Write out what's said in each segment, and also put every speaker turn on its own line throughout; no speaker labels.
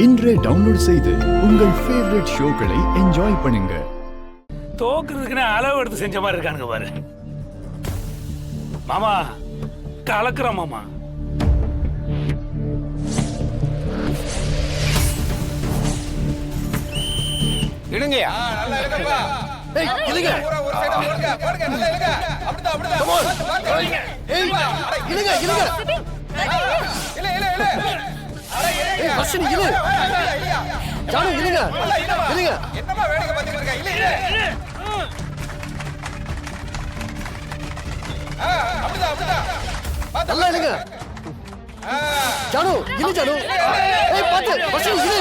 இன்றே டவுன்லோட் செய்து உங்கள் ஃபேவரட் ஷோக்களை என்ஜாய் பண்ணுங்க.
தோக்குறதுக்குன்னு அளவு எடுத்து செஞ்ச மாதிரி இருக்கானுங்க பாரு. மாமா கலக்குறோம் மாமா.
இடுங்கயா, நல்லா இழுங்கப்பா.
ஏய் இழுங்க.
ஒரு சைடு போடுங்க, போடுங்க, நல்லா இழுங்க. அப்படிதான் அப்படிதான்.
ஏய் இழுங்க இழுங்க.
இல்ல இல்ல இல்ல.
ஏய் வர்ஷினி இழு. ஜானு இழுங்க. இழுங்க.
என்னமா வேடிக்கை பார்த்துட்டு இருக்க? இல்ல இல்ல. அப்படிதான் அப்படிதான்.
நல்லா இழுங்க. ஜானு இழு ஜானு. ஏய் பாத்து வர்ஷினி இழு.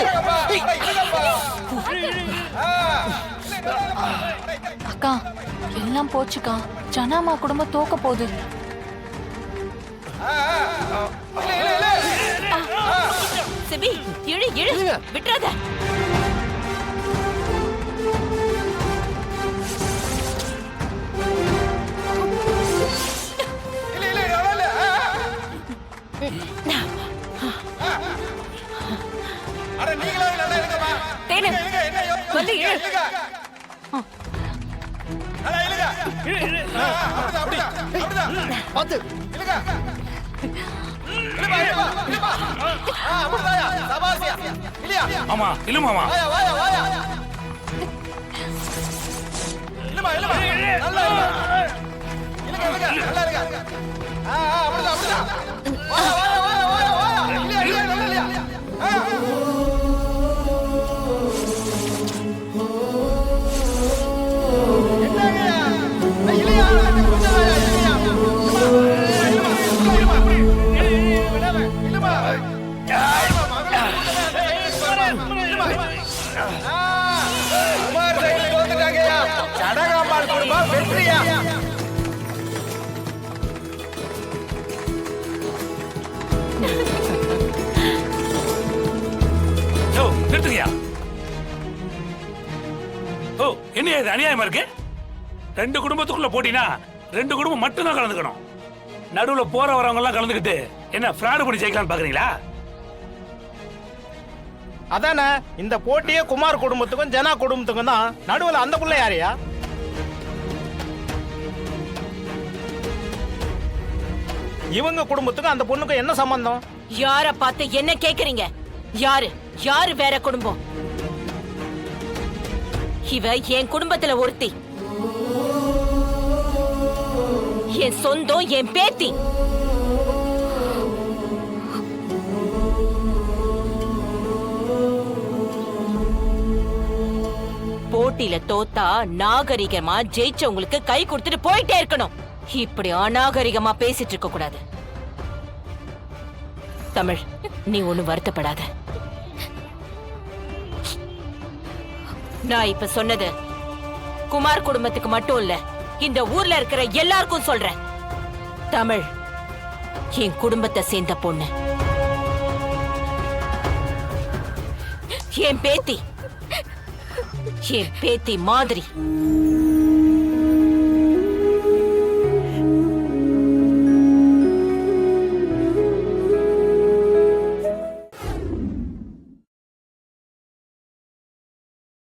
அக்கா எல்லாம் போச்சுக்கா. ஜனாமா குடும்பம் தோக்க போகுது.
சிபி இழு இழு விட்டுறாத.
அட நீங்களே நல்லா இழுங்கப்பா.
தேனு வந்து இழு.
நல்லா இழுங்க. அப்படிதான் அப்படிதான். அப்படிதான்.
பாத்து
இழுங்க. இழுமா இழுமா இழுமா. அப்படிதாயா. சபாசியா. இல்லையா?
ஆமா இழு மாமா.
வாயா வாயா வாயா. இழுமா இழுமா. நல்லா இழுமா. இழுங்க இழுங்க. நல்லா இழுங்க. அப்படிதான் அப்படிதான். வாயா வாயா வாயா வாயா வாயா. இல்லையா இல்லையா நல்லா இல்லையா?
நிறுத்துங்கயா. ஓ என்ன இது அநியாயமா இருக்கு? ரெண்டு குடும்பத்துக்குள்ள போட்டினா ரெண்டு குடும்பம் மட்டும் தான் கலந்துக்கணும். நடுவுல போற வரவங்க எல்லாம் கலந்துக்கிட்டு என்ன ஃப்ராட் பண்ணி ஜெயிக்கலாம்னு பாக்குறீங்களா?
அதானே இந்த போட்டியே குமார் குடும்பத்துக்கும் ஜனா குடும்பத்துக்கும் தான். நடுவுல அந்த புள்ள யாரையா? இவங்க குடும்பத்துக்கும் அந்த பொண்ணுக்கும் என்ன சம்பந்தம்?
யார பார்த்து என்ன கேக்குறீங்க? யாரு யாரு வேற குடும்பம்? இவ என் குடும்பத்துல ஒருத்தி. என் சொந்தம், என் பேத்தி. போட்டியில தோத்தா நாகரிகமா ஜெயிச்சவங்களுக்கு கை கொடுத்துட்டு போயிட்டே இருக்கணும். இப்படி அநாகரிகமா பேசிட்டு இருக்க கூடாது. தமிழ், நீ ஒண்ணு வருத்தப்படாத. நான் இப்ப சொன்னது குமார் குடும்பத்துக்கு மட்டும் இல்ல, இந்த ஊர்ல இருக்கிற எல்லாருக்கும் சொல்றேன். தமிழ் என் குடும்பத்தை சேர்ந்த பொண்ணு. என் பேத்தி மாதிரி.